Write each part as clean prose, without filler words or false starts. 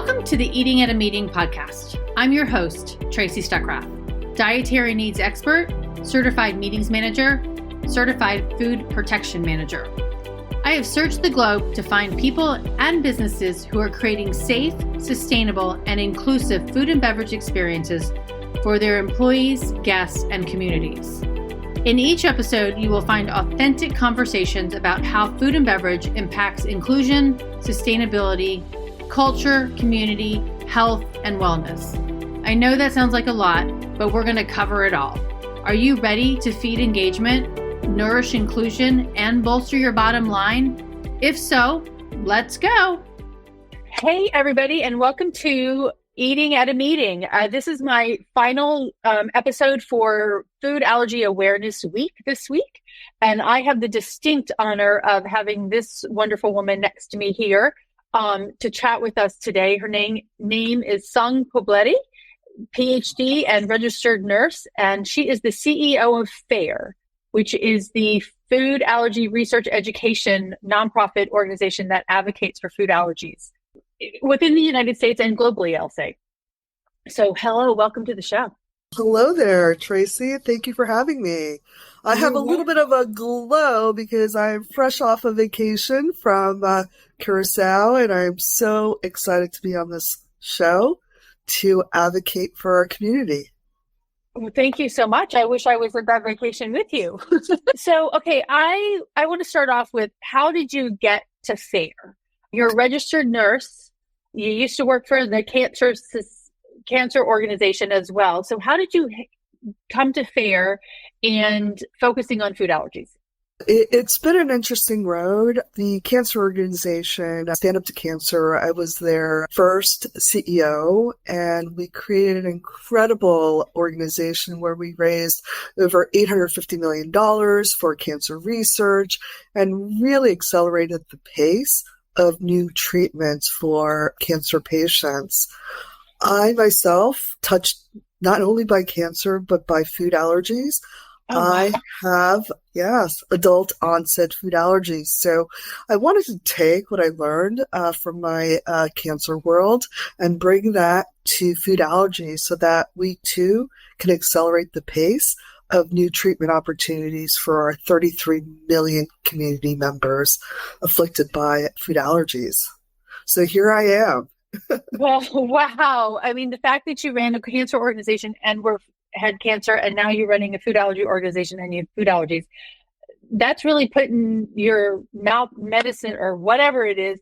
Welcome to the Eating at a Meeting podcast. I'm your host, 𝗬𝗂cie 𝗃𝗃, dietary needs expert, certified meetings manager, certified food protection manager. I have searched the globe to find people and businesses who are creating safe, sustainable, and inclusive food and beverage experiences for their employees, guests, and communities. In each episode, you will find authentic conversations about how food and beverage impacts inclusion, sustainability, culture, community, health, and wellness. I know that sounds like a lot, but we're going to cover it all. Are you ready to feed engagement, nourish inclusion, and bolster your bottom line? If so, let's go. Hey, everybody, and welcome to Eating at a Meeting. This is my final episode for Food Allergy Awareness Week this week, and I have the distinct honor of having this wonderful woman next to me here to chat with us today. Her name is Sung Poblete, PhD and registered nurse, and she is the CEO of 𝗲𝗿𝗄, which is the Food Allergy Research Education nonprofit organization that advocates for food allergies within the United States and globally, I'll say. So hello, welcome to the show. Hello there, Tracy. Thank you for having me. I have a little bit of a glow because I'm fresh off a vacation from Curacao, and I'm so excited to be on this show to advocate for our community. Well, thank you so much. I wish I was at that vacation with you. So, okay, I want to start off with, how did you get to 𝗲𝗿𝗄? You're a registered nurse. You used to work for the cancer organization as well. So how did you come to 𝗲𝗿𝗄 and focusing on food allergies? It's been an interesting road. The cancer organization, Stand Up to Cancer, I was their first CEO, and we created an incredible organization where we raised over $850 million for cancer research and really accelerated the pace of new treatments for cancer patients. I myself, touched not only by cancer, but by food allergies. Oh, wow. I have, adult onset food allergies. So I wanted to take what I learned from my cancer world and bring that to food allergies so that we too can accelerate the pace of new treatment opportunities for our 33 million community members afflicted by food allergies. So here I am. Well, wow. I mean, the fact that you ran a cancer organization and had cancer, and now you're running a food allergy organization and you have food allergies, that's really putting your mouth medicine or whatever it is,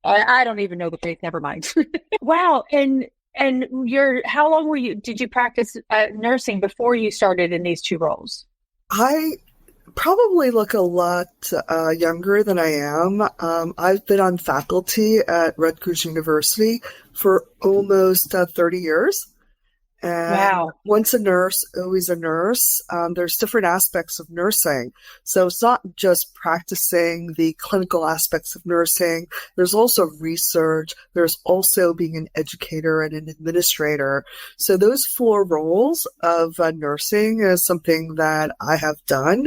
I don't even know the phrase, never mind. Wow. And how long did you practice nursing before you started in these two roles? I probably look a lot younger than I am. I've been on faculty at Rutgers University for almost 30 years. And wow. Once a nurse, always a nurse. There's different aspects of nursing. So it's not just practicing the clinical aspects of nursing. There's also research. There's also being an educator and an administrator. So those four roles of nursing is something that I have done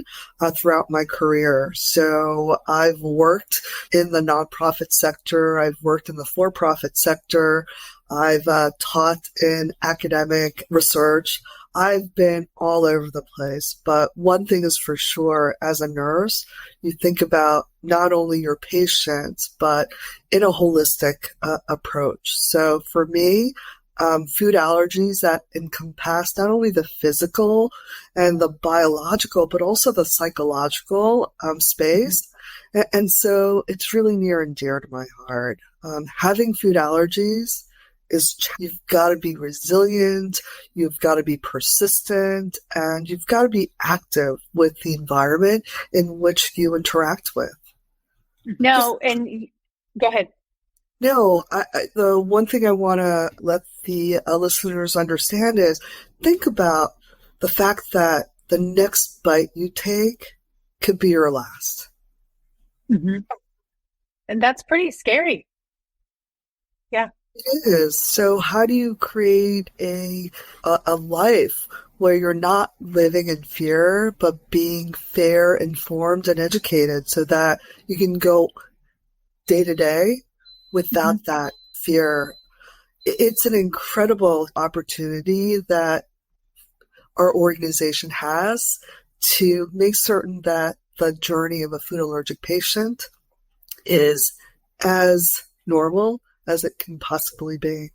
throughout my career. So I've worked in the nonprofit sector. I've worked in the for-profit sector. I've taught in academic research. I've been all over the place. But one thing is for sure, as a nurse, you think about not only your patients, but in a holistic approach. So for me, food allergies that encompass not only the physical and the biological, but also the psychological space. And so it's really near and dear to my heart. Having food allergies you've got to be resilient, you've got to be persistent, and you've got to be active with the environment in which you interact with. No, go ahead. No, the one thing I want to let the listeners understand is, think about the fact that the next bite you take could be your last. Mm-hmm. And that's pretty scary. Yeah. It is. So how do you create a life where you're not living in fear, but being fair, informed, and educated so that you can go day to day without that fear. It's an incredible opportunity that our organization has to make certain that the journey of a food allergic patient is as normal as it can possibly be.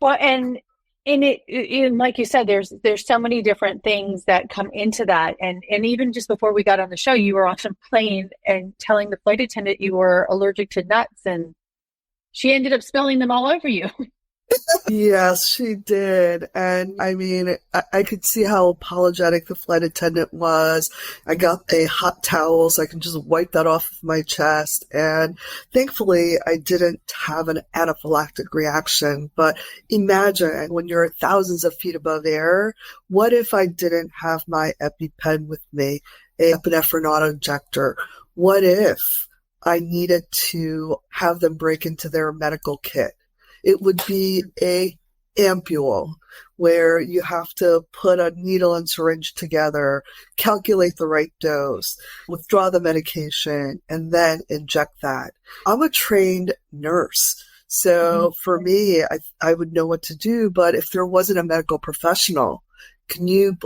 Well, and like you said, there's so many different things that come into that. And even just before we got on the show, you were on a plane and telling the flight attendant you were allergic to nuts, and she ended up spilling them all over you. Yes, she did. And I mean, I could see how apologetic the flight attendant was. I got a hot towel so I can just wipe that off of my chest. And thankfully, I didn't have an anaphylactic reaction. But imagine when you're thousands of feet above air, what if I didn't have my EpiPen with me, a epinephrine auto-injector? What if I needed to have them break into their medical kit? It would be a ampule where you have to put a needle and syringe together, calculate the right dose, withdraw the medication, and then inject that. I'm a trained nurse. So for me, I would know what to do. But if there wasn't a medical professional, can you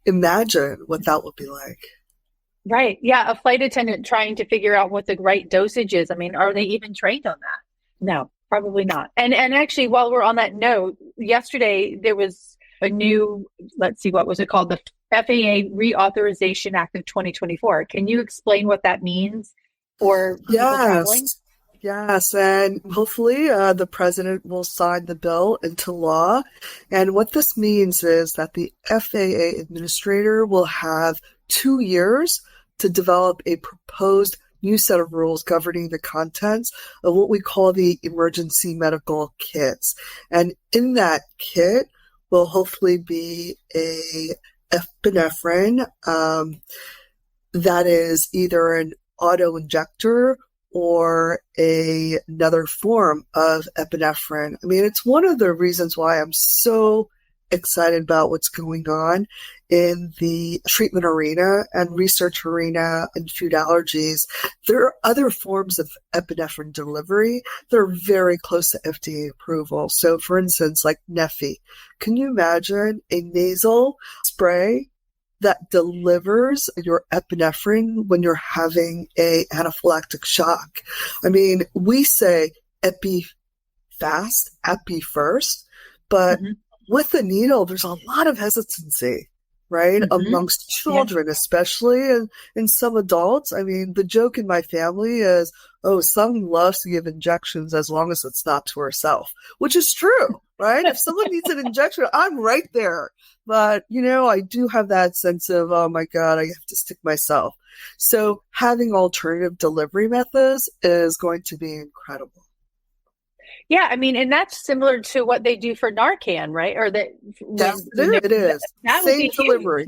imagine what that would be like? Right. Yeah. A flight attendant trying to figure out what the right dosage is. I mean, are they even trained on that? No. Probably not. And actually, while we're on that note, yesterday there was a new, let's see, what was it called? The FAA Reauthorization Act of 2024. Can you explain what that means for people traveling? Yes, and hopefully the president will sign the bill into law. And what this means is that the FAA administrator will have 2 years to develop a proposed new set of rules governing the contents of what we call the emergency medical kits. And in that kit will hopefully be a epinephrine that is either an auto-injector or another form of epinephrine. I mean, it's one of the reasons why I'm so excited about what's going on in the treatment arena and research arena in food allergies. There are other forms of epinephrine delivery that are very close to FDA approval. So for instance, like 𝗍𝗲. Can you imagine a nasal spray that delivers your epinephrine when you're having a anaphylactic shock? I mean, we say epi fast, epi first, but with the needle, there's a lot of hesitancy, right? Amongst children, especially, and some adults. I mean, the joke in my family is, oh, Sung loves to give injections as long as it's not to herself, which is true, right? If someone needs an injection, I'm right there. But, you know, I do have that sense of, oh my God, I have to stick myself. So having alternative delivery methods is going to be incredible. Yeah, I mean, and that's similar to what they do for Narcan, right? Or that it is. That same delivery.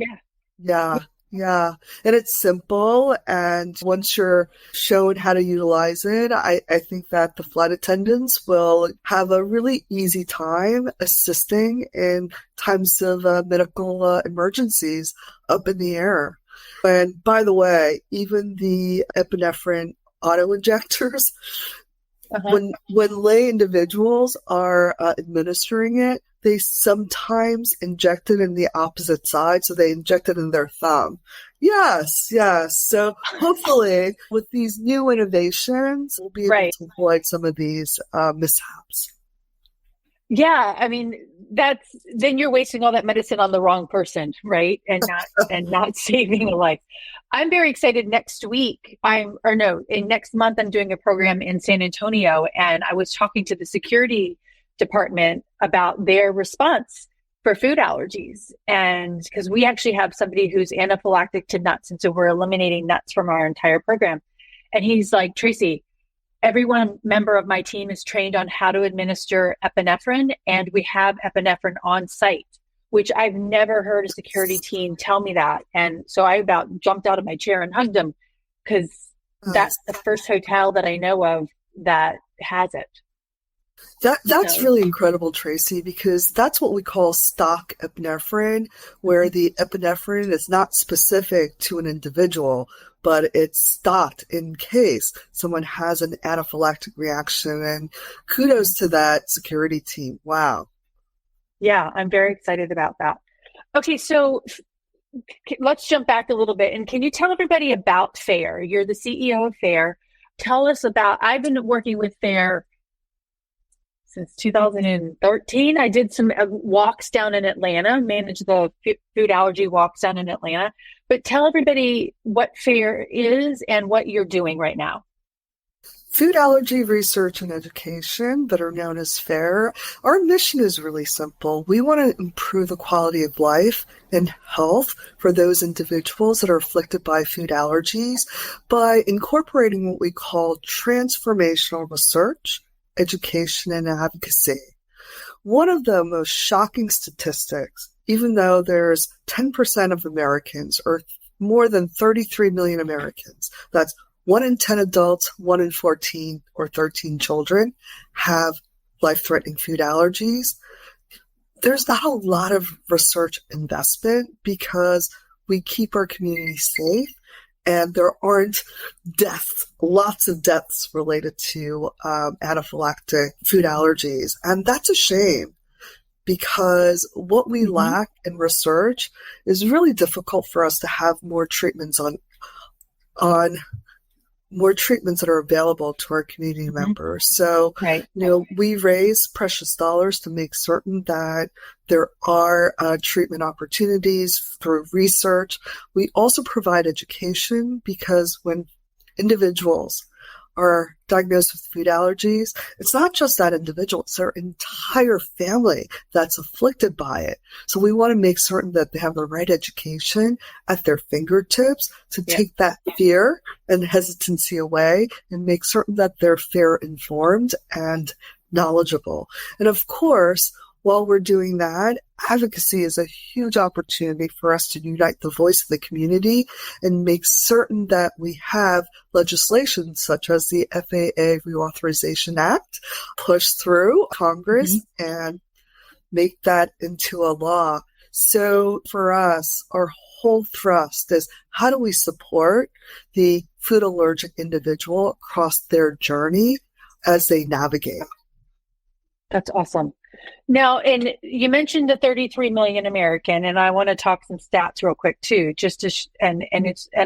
Yeah. And it's simple. And once you're shown how to utilize it, I think that the flight attendants will have a really easy time assisting in times of medical emergencies up in the air. And by the way, even the epinephrine auto-injectors, when lay individuals are administering it, they sometimes inject it in the opposite side, so they inject it in their thumb. Yes. So hopefully, with these new innovations, we'll be able to avoid some of these mishaps. Yeah, I mean, then you're wasting all that medicine on the wrong person, right? And not saving a life. I'm very excited. Next month, I'm doing a program in San Antonio, and I was talking to the security department about their response for food allergies. And because we actually have somebody who's anaphylactic to nuts, and so we're eliminating nuts from our entire program. And he's like, Tracy, every member of my team is trained on how to administer epinephrine, and we have epinephrine on site, which I've never heard a security team tell me that. And so I about jumped out of my chair and hugged him, because that's the first hotel that I know of that has it. That's really incredible, Tracy, because that's what we call stock epinephrine, where the epinephrine is not specific to an individual. but it's stocked in case someone has an anaphylactic reaction. And kudos to that security team. Wow. Yeah, I'm very excited about that. Okay, so let's jump back a little bit. And can you tell everybody about FAIR? You're the CEO of FAIR. Tell us about, I've been working with FAIR since 2013. I did some walks down in Atlanta, managed the food allergy walks down in Atlanta. But tell everybody what FAIR is and what you're doing right now. Food allergy research and education, that are known as FAIR, our mission is really simple. We want to improve the quality of life and health for those individuals that are afflicted by food allergies by incorporating what we call transformational research, education, and advocacy. One of the most shocking statistics, even though there's 10% of Americans, or more than 33 million Americans, that's 1 in 10 adults, 1 in 14 or 13 children have life-threatening food allergies. There's not a lot of research investment because we keep our community safe, and there aren't deaths, lots of deaths related to anaphylactic food allergies. And that's a shame, because what we lack in research is really difficult for us to have more treatments on more treatments that are available to our community members. So, we raise precious dollars to make certain that there are treatment opportunities through research. We also provide education, because when individuals are diagnosed with food allergies, it's not just that individual, it's their entire family that's afflicted by it. So we want to make certain that they have the right education at their fingertips to take that fear and hesitancy away and make certain that they're FAIR informed and knowledgeable. And of course, while we're doing that, advocacy is a huge opportunity for us to unite the voice of the community and make certain that we have legislation such as the FAA Reauthorization Act push through Congress and make that into a law. So for us, our whole thrust is, how do we support the food allergic individual across their journey as they navigate? That's awesome. Now, and you mentioned the 33 million American, and I want to talk some stats real quick too, just to and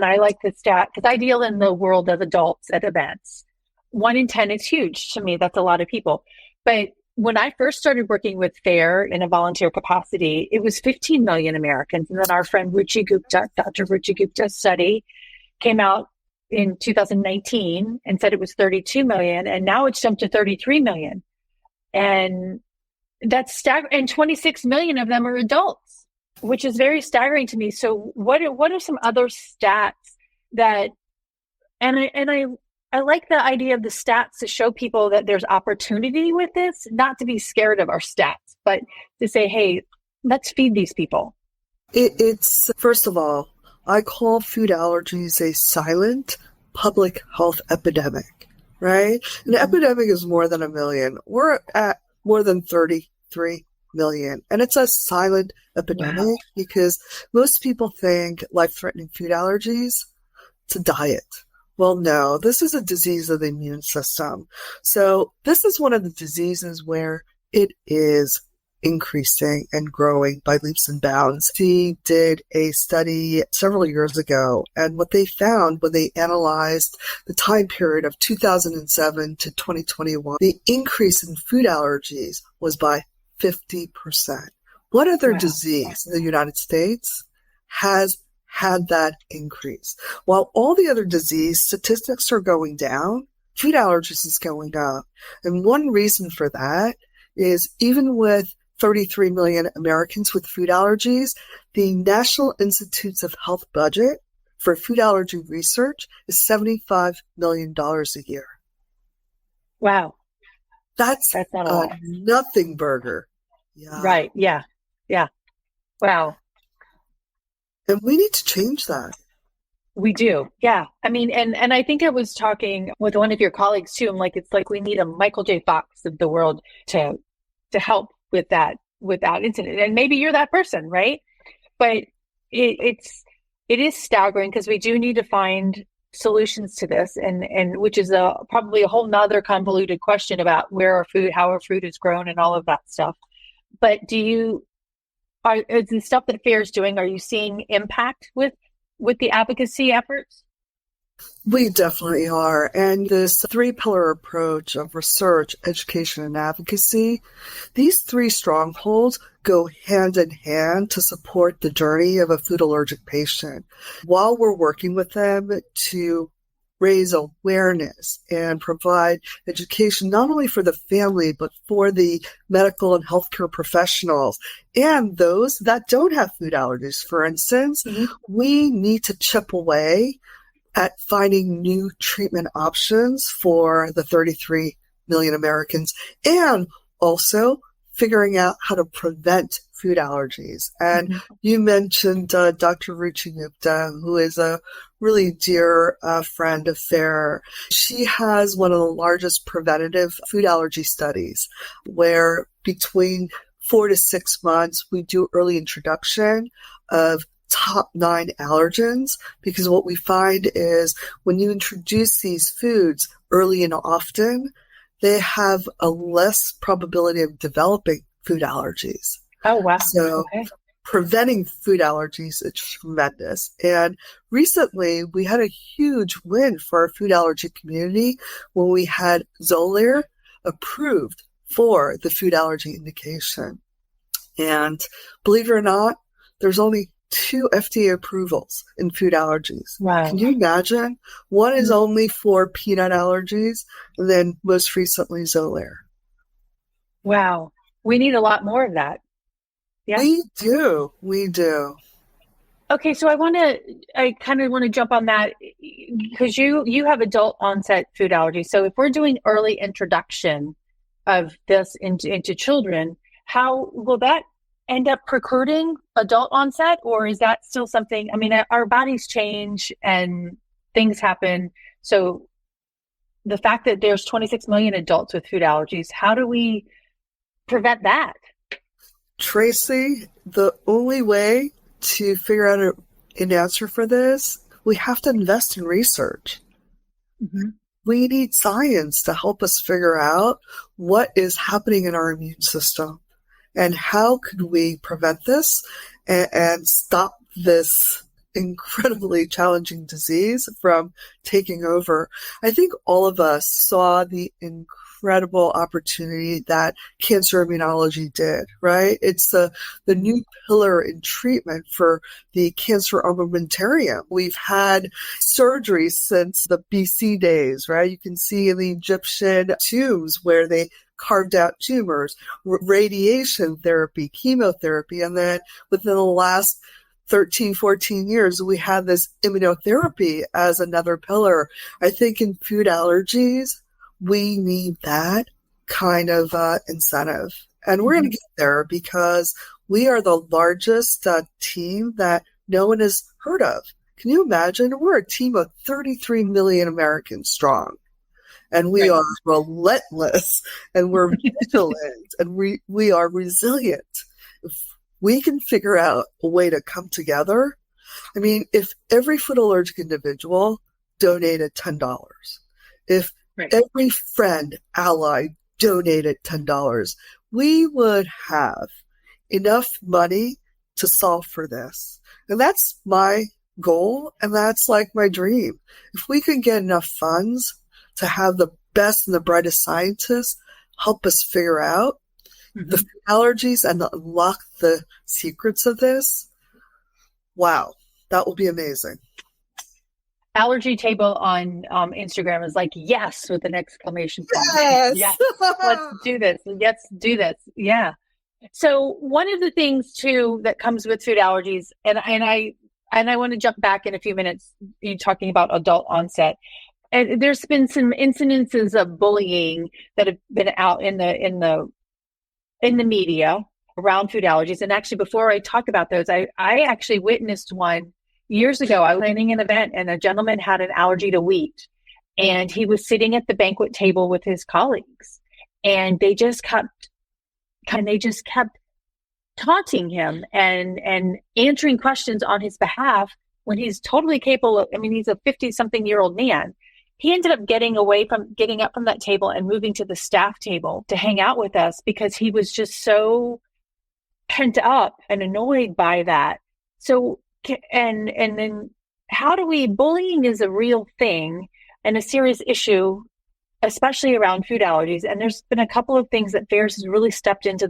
I like the stat because I deal in the world of adults at events. 1 in 10 is huge to me. That's a lot of people. But when I first started working with FAIR in a volunteer capacity, it was 15 million Americans. And then our friend 𝗬𝗍𝗍𝗍 Gupta, Dr. 𝗬𝗍𝗍 Gupta's study came out in 2019 and said it was 32 million, and now it's jumped to 33 million. And that's staggering. And 26 million of them are adults, which is very staggering to me. So what are some other stats that, and I like the idea of the stats to show people that there's opportunity with this, not to be scared of our stats, but to say, hey, let's feed these people. It's, first of all, I call food allergies a silent public health epidemic, right? An epidemic is more than 1 million. We're at more than 33 million. And it's a silent epidemic because most people think life-threatening food allergies, it's a diet. Well, no, this is a disease of the immune system. So this is one of the diseases where it is increasing and growing by leaps and bounds. He did a study several years ago, and what they found when they analyzed the time period of 2007 to 2021, the increase in food allergies was by 50%. What other disease in the United States has had that increase? While all the other disease statistics are going down, food allergies is going up. And one reason for that is, even with 33 million Americans with food allergies, the National Institutes of Health budget for food allergy research is $75 million a year. Wow. That's not a lot. Nothing burger. Yeah. Right. Yeah. Yeah. Wow. And we need to change that. We do. Yeah. I mean, and I think I was talking with one of your colleagues too. I'm like, it's like we need a Michael J. Fox of the world to help with that incident. And maybe you're that person, right? But it's it is staggering because we do need to find solutions to this, and which is probably a whole nother convoluted question about how our food is grown and all of that stuff. But is the stuff that FAIR is doing, are you seeing impact with the advocacy efforts? We definitely are. And this three-pillar approach of research, education, and advocacy, these three strongholds go hand in hand to support the journey of a food allergic patient. While we're working with them to raise awareness and provide education, not only for the family, but for the medical and healthcare professionals and those that don't have food allergies. For instance, we need to chip away at finding new treatment options for the 33 million Americans, and also figuring out how to prevent food allergies. And you mentioned Dr. 𝗬𝗍cie Gupta, who is a really dear friend of FAIR. She has one of the largest preventative food allergy studies, where between 4 to 6 months, we do early introduction of top 9 allergens, because what we find is when you introduce these foods early and often, they have a less probability of developing food allergies. Oh, wow. So preventing food allergies is tremendous. And recently we had a huge win for our food allergy community when we had Xolair approved for the food allergy indication. And believe it or not, there's only 2 FDA approvals in food allergies. Wow. Can you imagine? One is only for peanut allergies, and then most recently Xolair. Wow. We need a lot more of that. Yeah. We do. Okay, so I kind of want to jump on that because you have adult onset food allergies. So if we're doing early introduction of this into children, how will that end up precluding adult onset, or is that still something? I mean, our bodies change and things happen. So the fact that there's 26 million adults with food allergies, how do we prevent that? Tracy, the only way to figure out an answer for this, we have to invest in research. We need science to help us figure out what is happening in our immune system. And how could we prevent this and stop this incredibly challenging disease from taking over? I think all of us saw the incredible opportunity that cancer immunology did, right? It's the new pillar in treatment for the cancer armamentarium. We've had surgery since the BC days, right? You can see in the Egyptian tombs where they carved out tumors, radiation therapy, chemotherapy, and then within the last 13, 14 years, we had this immunotherapy as another pillar. I think in food allergies, we need that kind of incentive. And we're going to get there because we are the largest team that no one has heard of. Can you imagine? We're a team of 33 million Americans strong. And we are relentless, and we're vigilant, and we are resilient. If we can figure out a way to come together, I mean, if every food allergic individual donated $10, if every friend, ally donated $10, we would have enough money to solve for this. And that's my goal, and that's like my dream. If we can get enough funds to have the best and the brightest scientists help us figure out the food allergies and unlock the secrets of this, wow, that will be amazing. Allergy Table on Instagram is like, yes, with an exclamation point. Yes. Let's do this. Let's do this. Yeah. So one of the things too that comes with food allergies, and I want to jump back in a few minutes, you talking about adult onset. And there's been some incidences of bullying that have been out in the media around food allergies. And actually, before I talk about those, I actually witnessed one years ago. I was planning an event, and a gentleman had an allergy to wheat, and he was sitting at the banquet table with his colleagues, and they just kept taunting him and answering questions on his behalf when he's totally capable of, I mean, he's a 50-something-year-old man. He ended up getting up from that table and moving to the staff table to hang out with us because he was just so pent up and annoyed by that. So, and then bullying is a real thing and a serious issue, especially around food allergies. And there's been a couple of things that FAIRS has really stepped into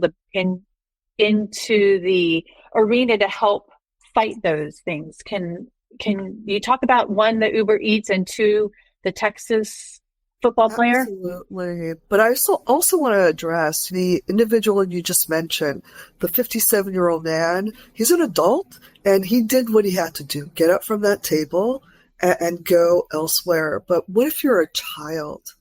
the arena to help fight those things. Can you talk about, one, the Uber Eats, and two, the Texas football player? Absolutely. But I also want to address the individual you just mentioned, the 57-year-old man. He's an adult, and he did what he had to do, get up from that table and go elsewhere. But what if you're a child?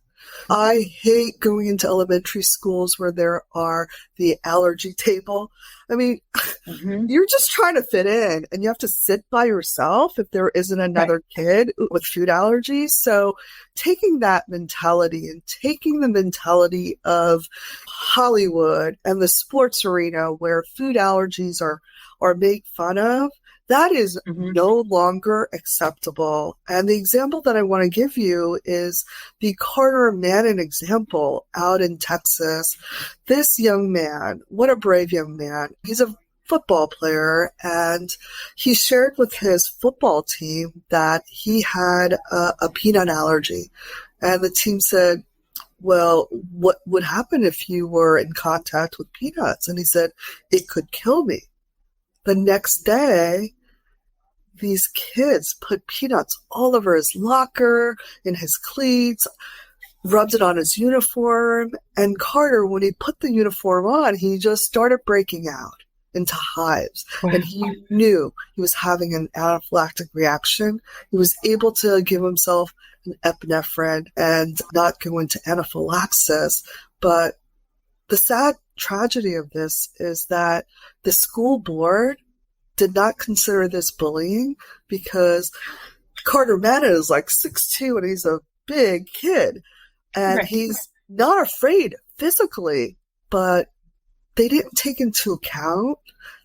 I hate going into elementary schools where there are the allergy table. I mean, you're just trying to fit in, and you have to sit by yourself if there isn't another kid with food allergies. So taking that mentality and taking the mentality of Hollywood and the sports arena where food allergies are made fun of, that is no longer acceptable. And the example that I want to give you is the Carter Mannon example out in Texas. This young man, what a brave young man. He's a football player, and he shared with his football team that he had a peanut allergy. And the team said, well, what would happen if you were in contact with peanuts? And he said, it could kill me. The next day, these kids put peanuts all over his locker, in his cleats, rubbed it on his uniform. And Carter, when he put the uniform on, he just started breaking out into hives. Wow. And he knew he was having an anaphylactic reaction. He was able to give himself an epinephrine and not go into anaphylaxis. But the sad tragedy of this is that the school board did not consider this bullying, because Carter Mannon is like 6'2", and he's a big kid, and he's not afraid physically, but they didn't take into account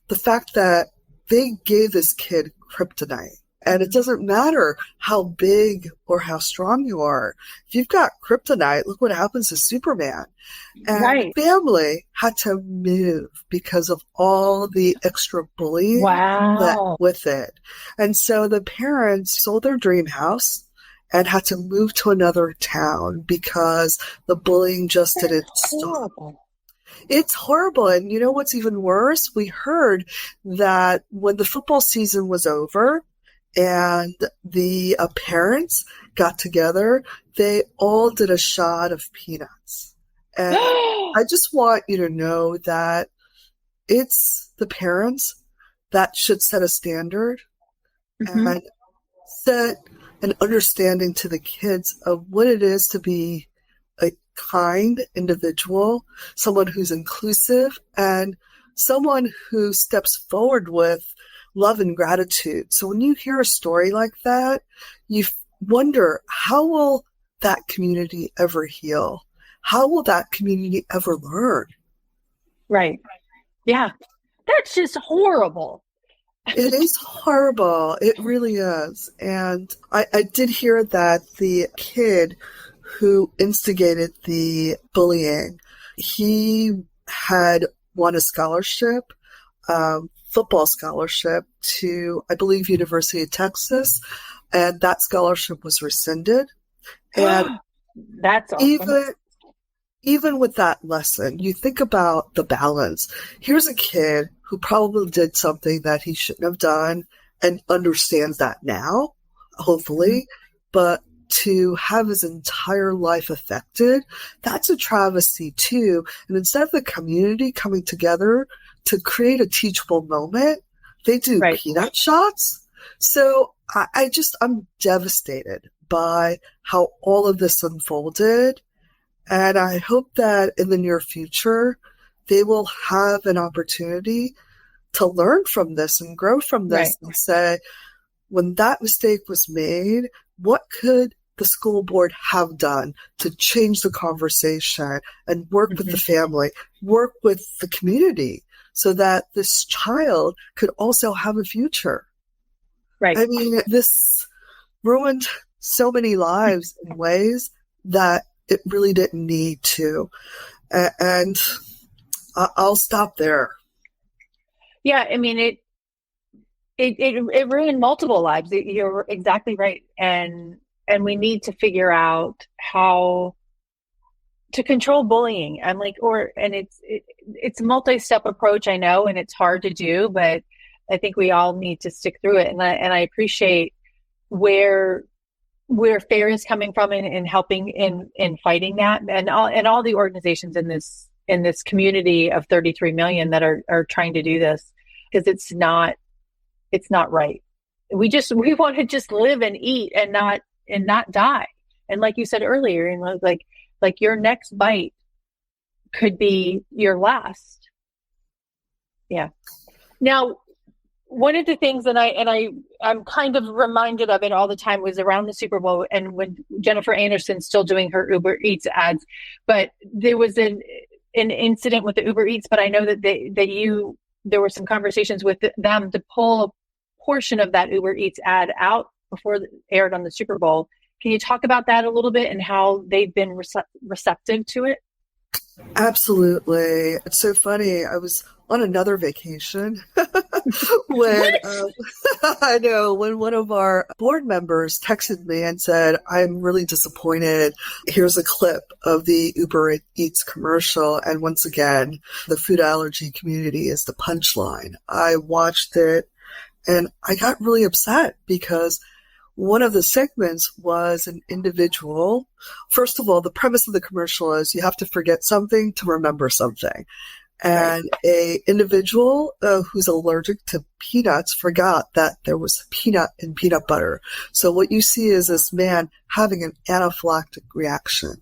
the fact that they gave this kid kryptonite. And it doesn't matter how big or how strong you are. If you've got kryptonite, look what happens to Superman. And family had to move because of all the extra bullying that with it. And so the parents sold their dream house and had to move to another town because the bullying just didn't stop. It's horrible. And you know what's even worse? We heard that when the football season was over, and the parents got together, they all did a shot of peanuts. And I just want you to know that it's the parents that should set a standard and set an understanding to the kids of what it is to be a kind individual, someone who's inclusive, and someone who steps forward with love and gratitude. So when you hear a story like that, you wonder, how will that community ever heal? How will that community ever learn? Right. Yeah. That's just horrible. It is horrible. It really is. And I did hear that the kid who instigated the bullying, he had won a scholarship, football scholarship to, I believe, University of Texas, and that scholarship was rescinded. And that's awesome. Even with that lesson, you think about the balance. Here's a kid who probably did something that he shouldn't have done and understands that now, hopefully, but to have his entire life affected, that's a travesty too. And instead of the community coming together to create a teachable moment, they do peanut shots. So I'm devastated by how all of this unfolded. And I hope that in the near future, they will have an opportunity to learn from this and grow from this and say, when that mistake was made, what could the school board have done to change the conversation and work with the family, work with the community, so that this child could also have a future? Right. I mean, this ruined so many lives in ways that it really didn't need to. And I'll stop there. Yeah, I mean, it ruined multiple lives. You're exactly right. And we need to figure out how to control bullying. It's a multi-step approach, I know, and it's hard to do, but I think we all need to stick through it. And I appreciate where FAIR is coming from in helping in fighting that, and all the organizations in this community of 33 million that are trying to do this, because it's not right. We want to just live and eat and not die. And like you said earlier, and like your next bite could be your last. Yeah. Now, one of the things that I'm kind of reminded of it all the time was around the Super Bowl, and when Jennifer Aniston's still doing her Uber Eats ads, but there was an incident with the Uber Eats, but I know that there were some conversations with them to pull a portion of that Uber Eats ad out before it aired on the Super Bowl. Can you talk about that a little bit and how they've been receptive to it? Absolutely. It's so funny. I was on another vacation when I know when one of our board members texted me and said, "I'm really disappointed. Here's a clip of the Uber Eats commercial. And once again, the food allergy community is the punchline." I watched it and I got really upset because one of the segments was an individual. First of all, the premise of the commercial is you have to forget something to remember something. And a individual who's allergic to peanuts forgot that there was peanut in peanut butter. So what you see is this man having an anaphylactic reaction.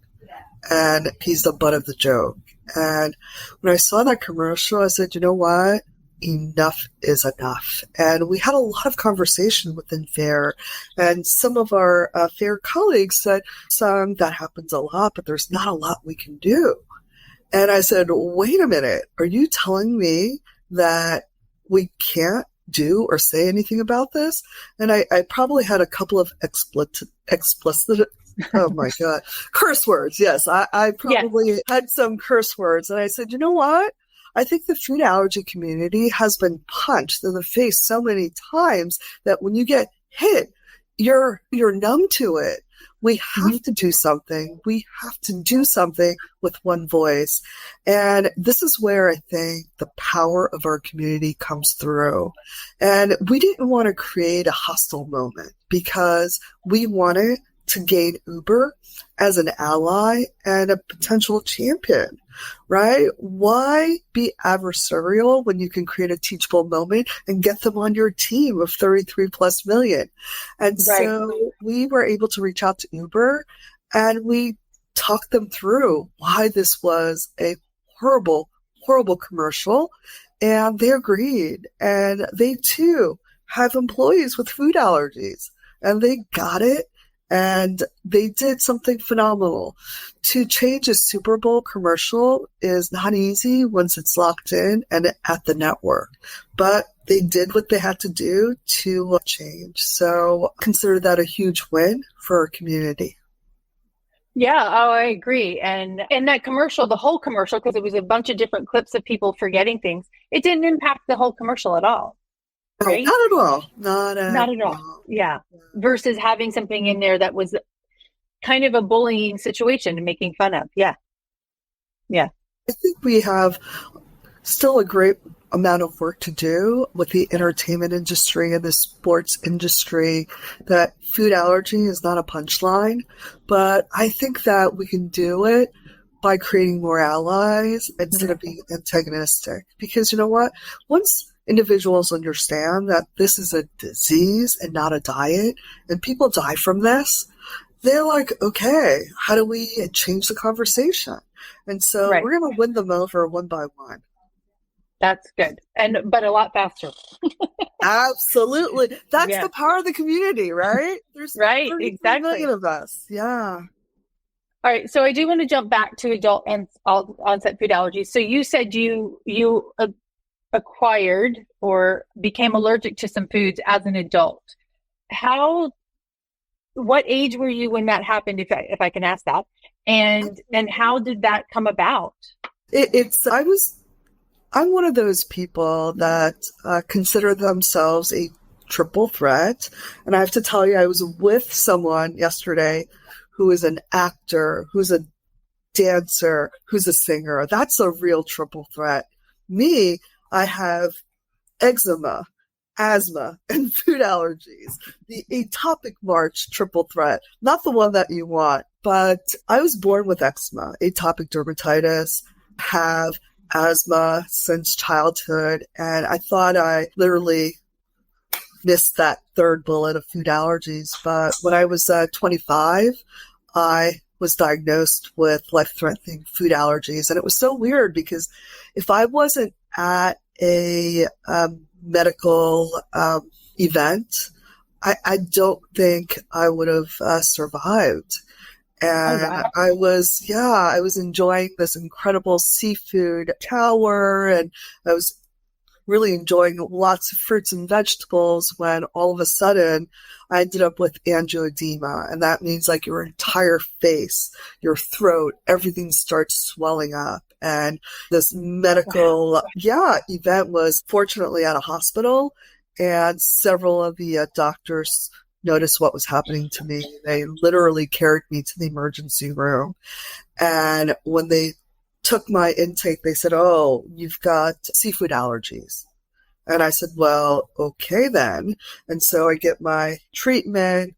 And he's the butt of the joke. And when I saw that commercial, I said, you know what? Enough is enough. And we had a lot of conversation within FAIR, and some of our FAIR colleagues said, "Sung, that happens a lot, but there's not a lot we can do." And I said, wait a minute, are you telling me that we can't do or say anything about this? And I probably had a couple of explicit oh my God, curse words. Yes, I probably had some curse words. And I said, you know what? I think the food allergy community has been punched in the face so many times that when you get hit, you're numb to it. We have to do something. We have to do something with one voice. And this is where I think the power of our community comes through. And we didn't want to create a hostile moment because we wanted to gain Uber as an ally and a potential champion, right? Why be adversarial when you can create a teachable moment and get them on your team of 33 plus million? And so we were able to reach out to Uber and we talked them through why this was a horrible, horrible commercial. And they agreed. And they too have employees with food allergies and they got it. And they did something phenomenal. To change a Super Bowl commercial is not easy once it's locked in and at the network. But they did what they had to do to change. So consider that a huge win for our community. Yeah, I agree. And that commercial, the whole commercial, because it was a bunch of different clips of people forgetting things, it didn't impact the whole commercial at all. Right? No, not at all. Not at all. Yeah. Versus having something in there that was kind of a bullying situation and making fun of. Yeah. Yeah. I think we have still a great amount of work to do with the entertainment industry and the sports industry. That food allergy is not a punchline, but I think that we can do it by creating more allies instead of being antagonistic. Because you know what? Once individuals understand that this is a disease and not a diet, and people die from this, they're like, okay, how do we change the conversation? And so we're going to win them over one by one. That's good. But a lot faster. Absolutely. That's the power of the community, right? There's exactly. million of us. Yeah. All right. So I do want to jump back to adult and onset food allergies. So you said you acquired or became allergic to some foods as an adult. what age were you when that happened, if I can ask that? And how did that come about? I'm one of those people that consider themselves a triple threat. And I have to tell you, I was with someone yesterday who is an actor, who's a dancer, who's a singer. That's a real triple threat. Me, I have eczema, asthma, and food allergies. The atopic march triple threat. Not the one that you want, but I was born with eczema, atopic dermatitis, have asthma since childhood, and I thought I literally missed that third bullet of food allergies. But when I was 25, I was diagnosed with life-threatening food allergies. And it was so weird because if I wasn't at a medical event, I don't think I would have survived. And Oh, wow. I was enjoying this incredible seafood tower, and I was really enjoying lots of fruits and vegetables when all of a sudden I ended up with angioedema. And that means like your entire face, your throat, everything starts swelling up. And this medical, event was fortunately at a hospital, and several of the doctors noticed what was happening to me. They literally carried me to the emergency room. And when they took my intake, they said, "Oh, you've got seafood allergies." And I said, "Well, okay then." And so I get my treatment.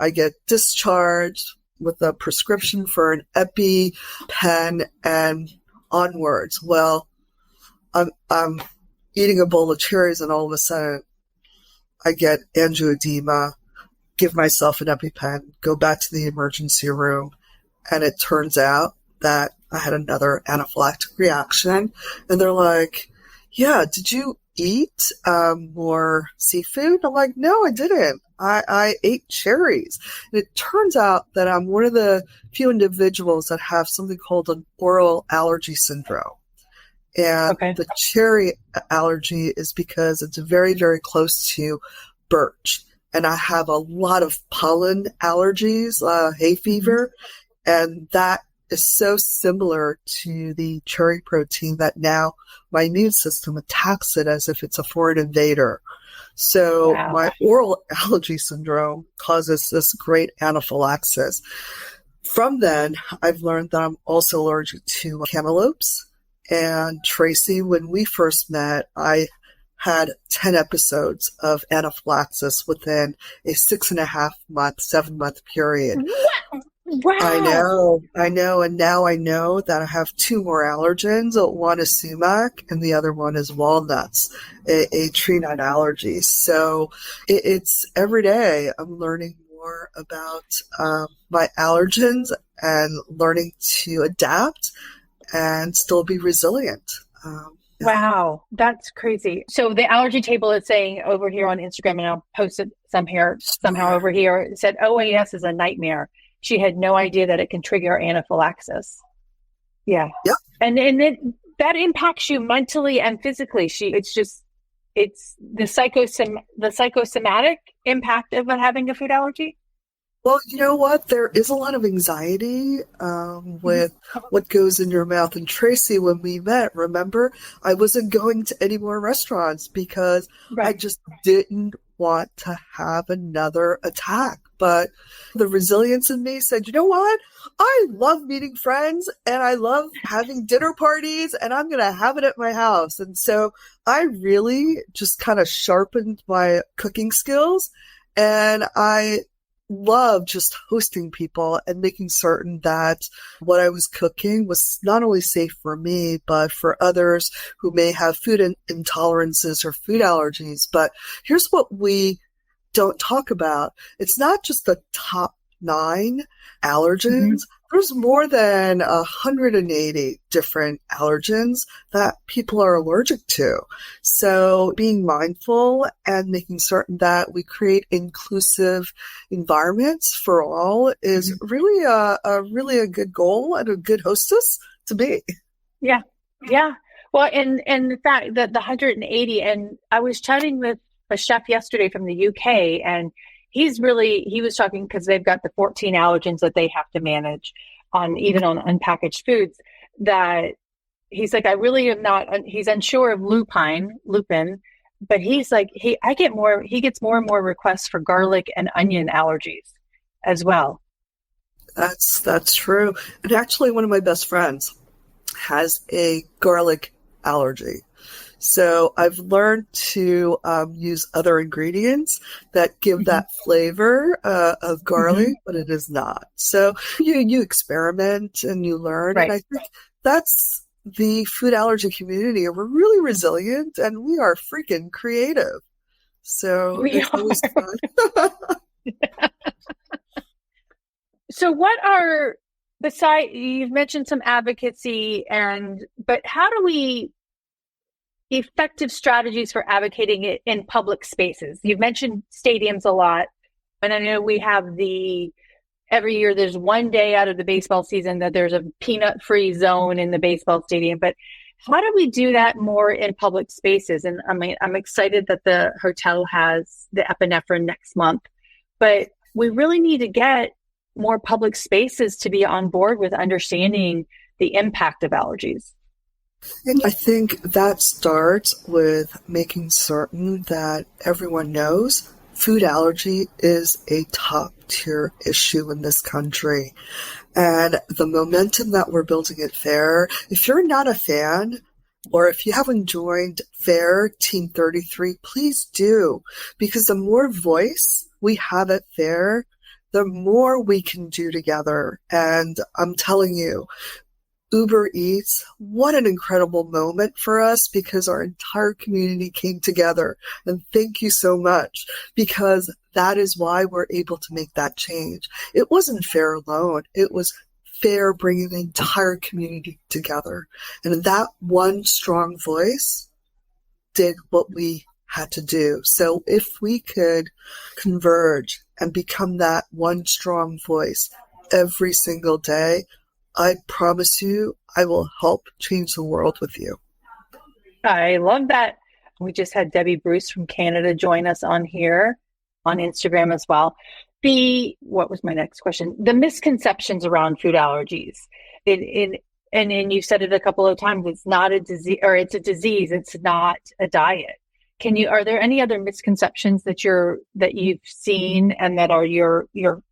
I get discharged with a prescription for an EpiPen and onwards. Well, I'm eating a bowl of cherries, and all of a sudden I get angioedema, give myself an EpiPen, go back to the emergency room, and it turns out that I had another anaphylactic reaction. And they're like, "Yeah, did you eat more seafood?" I'm like, "No, I didn't. I ate cherries." And it turns out that I'm one of the few individuals that have something called an oral allergy syndrome. And the cherry allergy is because it's very, very close to birch. And I have a lot of pollen allergies, hay fever, and that is so similar to the cherry protein that now my immune system attacks it as if it's a foreign invader. So my oral allergy syndrome causes this great anaphylaxis. From then, I've learned that I'm also allergic to cantaloupes. And Tracy, when we first met, I had 10 episodes of anaphylaxis within a 6.5-month, 7-month period. Wow. I know. And now I know that I have 2 more allergens. One is sumac and the other one is walnuts, a tree nut allergy. So it's every day I'm learning more about my allergens and learning to adapt and still be resilient. Wow, that's crazy. So the allergy table is saying over here on Instagram, and I'll post it somehow over here, it said OAS is a nightmare. She had no idea that it can trigger anaphylaxis. Yeah. Yep. And that impacts you mentally and physically. It's the psychosomatic impact of having a food allergy. Well, you know what? There is a lot of anxiety with what goes in your mouth. And Tracy, when we met, remember, I wasn't going to any more restaurants because I just didn't want to have another attack. But the resilience in me said, "You know what? I love meeting friends and I love having dinner parties, and I'm going to have it at my house." And so I really just kind of sharpened my cooking skills, and I love just hosting people and making certain that what I was cooking was not only safe for me, but for others who may have food intolerances or food allergies. But here's what we don't talk about. It's not just the top 9 allergens. There's more than 180 different allergens that people are allergic to. So being mindful and making certain that we create inclusive environments for all is really a good goal and a good hostess to be. Yeah. Yeah. Well, and the fact that the 180, and I was chatting with a chef yesterday from the UK, and he was talking because they've got the 14 allergens that they have to manage on, even on unpackaged foods, that he's like, I really am not, he's unsure of lupin, but he's like, he gets more and more requests for garlic and onion allergies as well. That's true. And actually, one of my best friends has a garlic allergy. So I've learned to use other ingredients that give that flavor of garlic, but it is not. So you experiment and you learn. Right. And I think that's the food allergy community. We're really resilient and we are freaking creative. So it's always fun. So what are, besides, you've mentioned some advocacy, but how do we effective strategies for advocating it in public spaces? You've mentioned stadiums a lot, and I know we have every year there's one day out of the baseball season that there's a peanut-free zone in the baseball stadium, but how do we do that more in public spaces? And I mean, I'm excited that the hotel has the epinephrine next month, but we really need to get more public spaces to be on board with understanding the impact of allergies. And I think that starts with making certain that everyone knows food allergy is a top tier issue in this country. And the momentum that we're building at FAIR, if you're not a fan, or if you haven't joined FAIR Team 33, please do. Because the more voice we have at FAIR, the more we can do together. And I'm telling you, Uber Eats, what an incredible moment for us because our entire community came together. And thank you so much, because that is why we're able to make that change. It wasn't FAIR alone. It was FAIR bringing the entire community together. And that one strong voice did what we had to do. So if we could converge and become that one strong voice every single day, I promise you, I will help change the world with you. I love that. We just had Debbie Bruce from Canada join us on here on Instagram as well. What was my next question? The misconceptions around food allergies. And you said it a couple of times, it's not a disease, or it's a disease, it's not a diet. Are there any other misconceptions that you've seen and that you're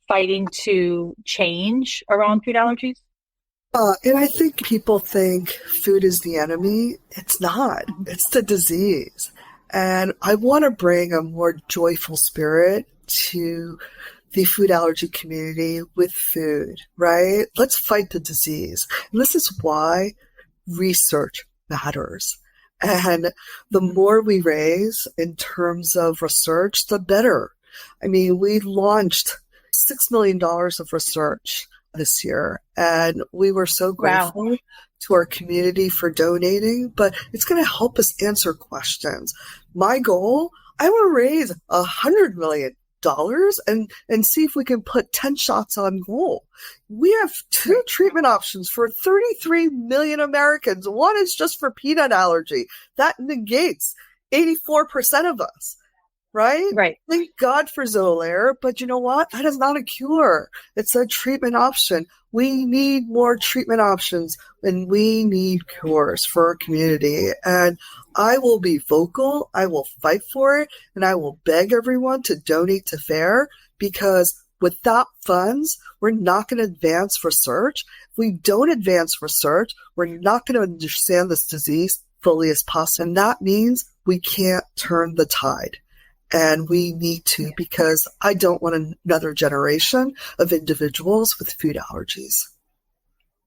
fighting to change around food allergies? And I think people think food is the enemy. It's not. It's the disease. And I want to bring a more joyful spirit to the food allergy community with food, right? Let's fight the disease. And this is why research matters. And the more we raise in terms of research, the better. I mean, we launched $6 million of research this year, and we were so grateful to our community for donating, but it's going to help us answer questions. My goal, I want to raise $100 million and see if we can put 10 shots on goal. We have 2 treatment options for 33 million Americans. One is just for peanut allergy. That negates 84% of us. Right? Right. Thank God for Xolair, but you know what? That is not a cure. It's a treatment option. We need more treatment options, and we need cures for our community. And I will be vocal. I will fight for it, and I will beg everyone to donate to FAIR, because without funds, we're not going to advance research. If we don't advance research, we're not going to understand this disease fully as possible. And that means we can't turn the tide. And we need to, because I don't want another generation of individuals with food allergies.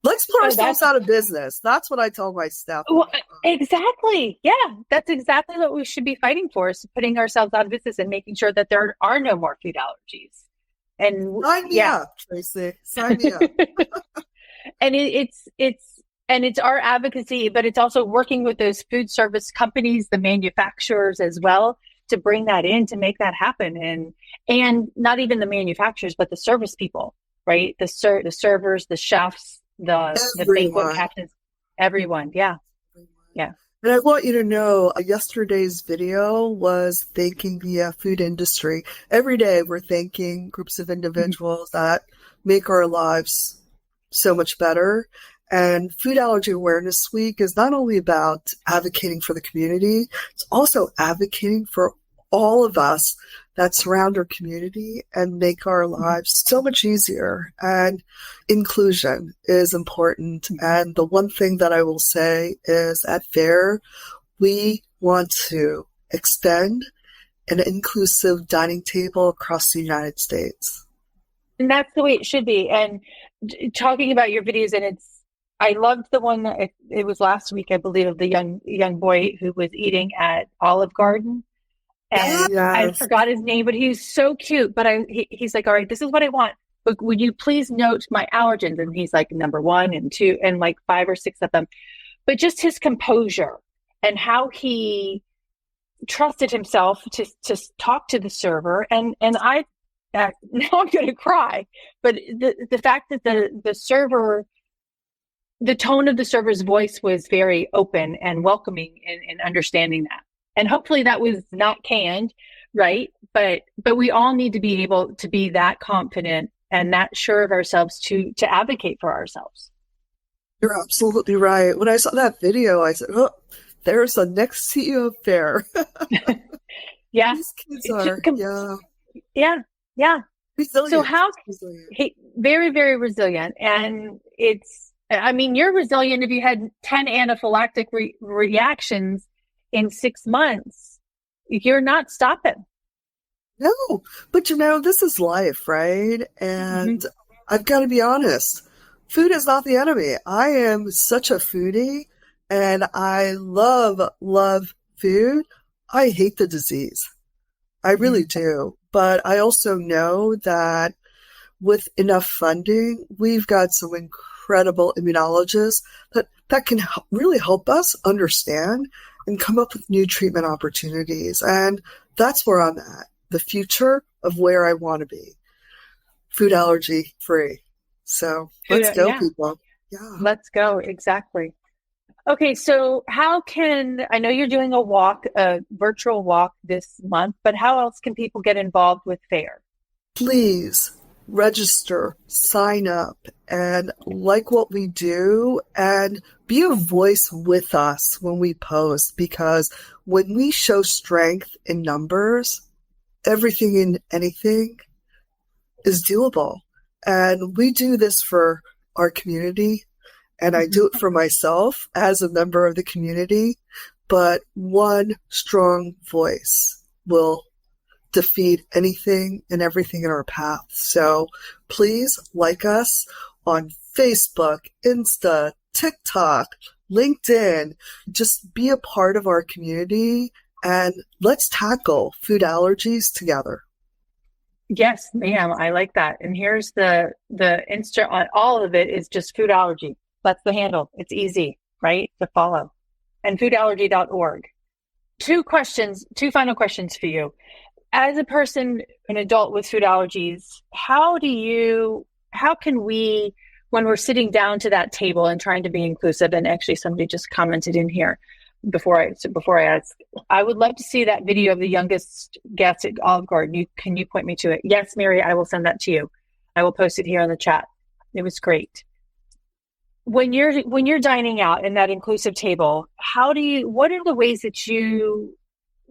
Let's put ourselves out of business. That's what I tell my staff. Well, exactly. Yeah, that's exactly what we should be fighting for, is putting ourselves out of business and making sure that there are no more food allergies. And sign me up, Tracy. Sign me up. And it's our advocacy, but it's also working with those food service companies, the manufacturers as well, to bring that in, to make that happen. And not even the manufacturers, but the service people, right? The servers, the chefs, the banquet captains, everyone. Yeah. Yeah. And I want you to know, yesterday's video was thanking the food industry. Every day we're thanking groups of individuals that make our lives so much better. And Food Allergy Awareness Week is not only about advocating for the community, it's also advocating for all of us that surround our community and make our lives so much easier. And inclusion is important. And the one thing that I will say is at FAIR, we want to extend an inclusive dining table across the United States. And that's the way it should be. And talking about your videos, and I loved the one that it was last week, I believe, of the young boy who was eating at Olive Garden. And Yes. I forgot his name, but he's so cute. But he's like, all right, this is what I want. But would you please note my allergens? And he's like number 1 and 2 and like 5 or 6 of them. But just his composure and how he trusted himself to talk to the server. And I now I'm going to cry. But the fact that the server, the tone of the server's voice was very open and welcoming and understanding that. And hopefully that was not canned, right? But we all need to be able to be that confident and that sure of ourselves to advocate for ourselves. You're absolutely right. When I saw that video, I said, oh, there's the next CEO of FAIR. Yeah. These kids are, Yeah. Resilient. So how, resilient. very, very resilient. And you're resilient if you had 10 anaphylactic reactions in 6 months. You're not stopping. No, but this is life, right? And I've got to be honest, food is not the enemy. I am such a foodie and I love food. I hate the disease. I really do. But I also know that with enough funding, we've got some incredible immunologists that can really help us understand and come up with new treatment opportunities. And that's where I'm at, the future of where I want to be. Food allergy free. So let's go, people. Yeah. Let's go. Exactly. Okay. So I know you're doing a virtual walk this month, but how else can people get involved with FAIR? Please register, sign up, and like what we do, and be a voice with us when we post, because when we show strength in numbers, everything and anything is doable. And we do this for our community, and I do it for myself as a member of the community, but one strong voice will defeat anything and everything in our path. So please like us on Facebook, Insta, TikTok, LinkedIn. Just be a part of our community and let's tackle food allergies together. Yes, ma'am. I like that. And here's the Insta on all of it is just food allergy. That's the handle. It's easy, right, to follow. And foodallergy.org. Two final questions for you. As a person, an adult with food allergies, how can we, when we're sitting down to that table and trying to be inclusive, and actually somebody just commented in here before I ask, I would love to see that video of the youngest guest at Olive Garden. Can you point me to it? Yes, Mary, I will send that to you. I will post it here in the chat. It was great. When you're dining out in that inclusive table, what are the ways that you,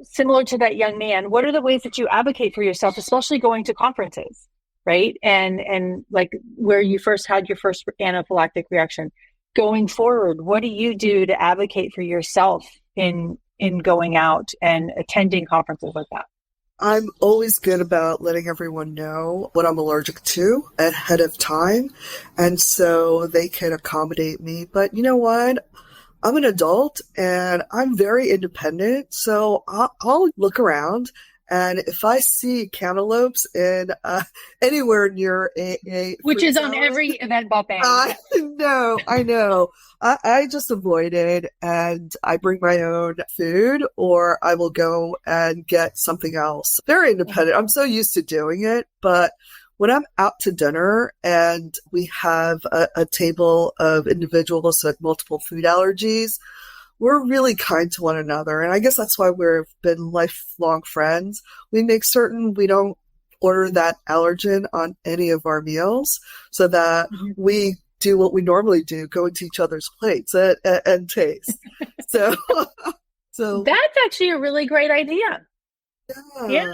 similar to that young man, what are the ways that you advocate for yourself, especially going to conferences, right? And like where you first had your first anaphylactic reaction. Going forward, what do you do to advocate for yourself in going out and attending conferences like that? I'm always good about letting everyone know what I'm allergic to ahead of time, and so they can accommodate me. But you know what? I'm an adult and I'm very independent, so I'll look around, and if I see cantaloupes in anywhere near a which is salad, on every event, Bob Bang. I know. I just avoid it, and I bring my own food, or I will go and get something else. Very independent. I'm so used to doing it, but when I'm out to dinner and we have a table of individuals with multiple food allergies, we're really kind to one another. And I guess that's why we've been lifelong friends. We make certain we don't order that allergen on any of our meals so that we do what we normally do, go into each other's plates and taste. So that's actually a really great idea. Yeah.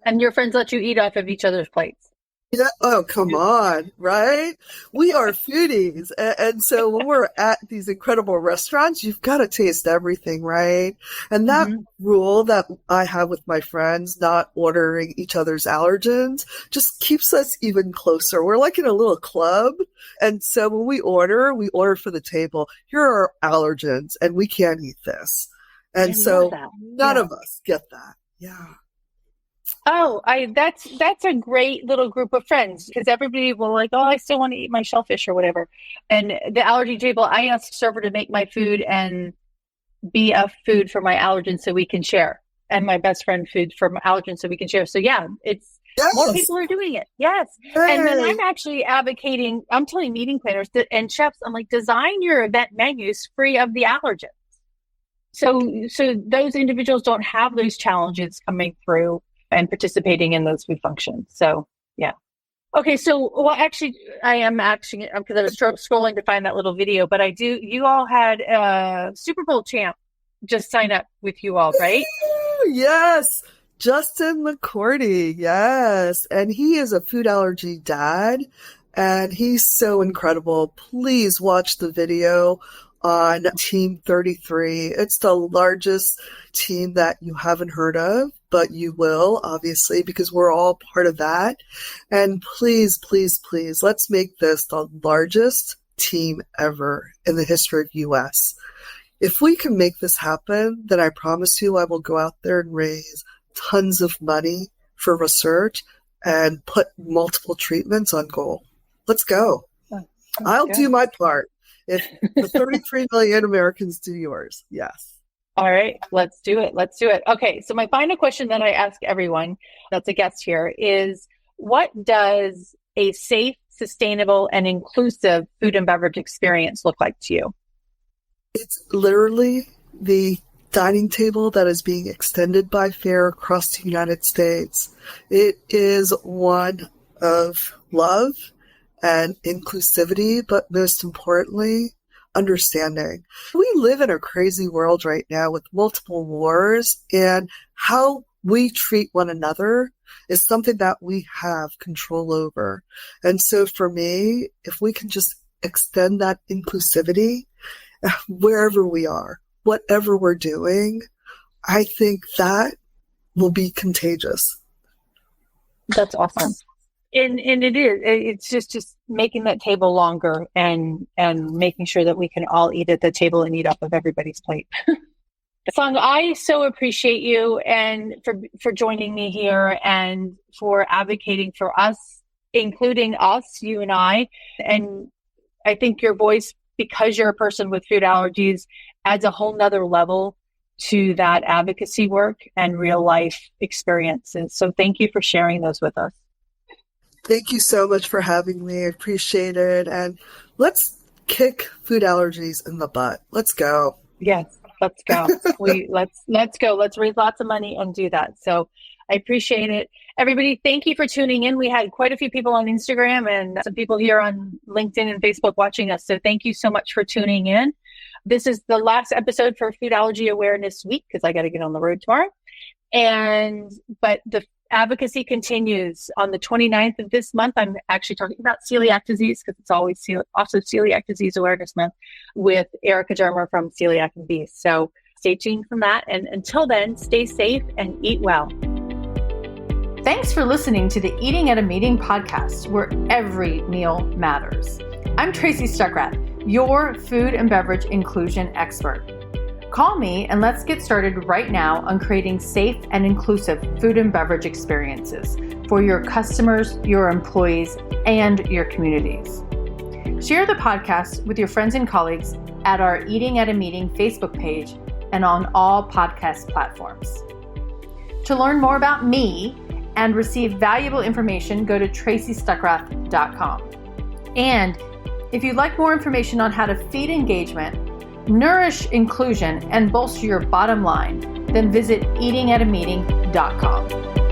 And your friends let you eat off of each other's plates. Yeah. Oh, come on, right? We are foodies. And so when we're at these incredible restaurants, you've got to taste everything, right? And that rule that I have with my friends, not ordering each other's allergens, just keeps us even closer. We're like in a little club. And so when we order for the table. Here are our allergens and we can't eat this. And so none of us get that. Yeah. Oh, that's a great little group of friends because everybody will like, oh, I still want to eat my shellfish or whatever. And the allergy table, I asked server to make my food and be a food for my allergens so we can share, and my best friend food for my allergens so we can share. So yeah, it's more people are doing it. Yes. Hey. And then I'm actually advocating, I'm telling meeting planners and chefs, I'm like, design your event menus free of the allergens. So those individuals don't have those challenges coming through and participating in those food functions. So, yeah. Okay. So, well, actually, I am actually, because I was scrolling to find that little video, but you all had a Super Bowl champ just sign up with you all, right? Yes. Justin McCourty. Yes. And he is a food allergy dad, and he's so incredible. Please watch the video on Team 33. It's the largest team that you haven't heard of, but you will, obviously, because we're all part of that. And please, please, please, let's make this the largest team ever in the history of U.S. If we can make this happen, then I promise you I will go out there and raise tons of money for research and put multiple treatments on goal. Let's go. I'll do my part. If the 33 million Americans do yours, yes. All right, let's do it. Okay, so my final question that I ask everyone that's a guest here is, what does a safe, sustainable, and inclusive food and beverage experience look like to you? It's literally the dining table that is being extended by FAIR across the United States. It is one of love and inclusivity, but most importantly, understanding. We live in a crazy world right now with multiple wars, and how we treat one another is something that we have control over. And so for me, if we can just extend that inclusivity wherever we are, whatever we're doing, I think that will be contagious. That's awesome. And it's just making that table longer and making sure that we can all eat at the table and eat off of everybody's plate. Sung, I so appreciate you and for joining me here and for advocating for us, including us, you and I. And I think your voice, because you're a person with food allergies, adds a whole nother level to that advocacy work and real life experiences. So thank you for sharing those with us. Thank you so much for having me. I appreciate it. And let's kick food allergies in the butt. Let's go. Yes, let's go. Let's go. Let's raise lots of money and do that. So I appreciate it. Everybody, thank you for tuning in. We had quite a few people on Instagram and some people here on LinkedIn and Facebook watching us. So thank you so much for tuning in. This is the last episode for Food Allergy Awareness Week because I got to get on the road tomorrow. But the advocacy continues on the 29th of this month. I'm actually talking about celiac disease because it's always also Celiac Disease Awareness Month with ภิļhika 𝗀𝗻𝗃 from Celiac and Beast. So stay tuned from that. And until then, stay safe and eat well. Thanks for listening to the Eating at a Meeting podcast, where every meal matters. I'm Tracy Stuckrath, your food and beverage inclusion expert. Call me and let's get started right now on creating safe and inclusive food and beverage experiences for your customers, your employees, and your communities. Share the podcast with your friends and colleagues at our Eating at a Meeting Facebook page and on all podcast platforms. To learn more about me and receive valuable information, go to tracystuckrath.com. And if you'd like more information on how to feed engagement, Nourish inclusion and bolster your bottom line. Then visit eatingatameeting.com.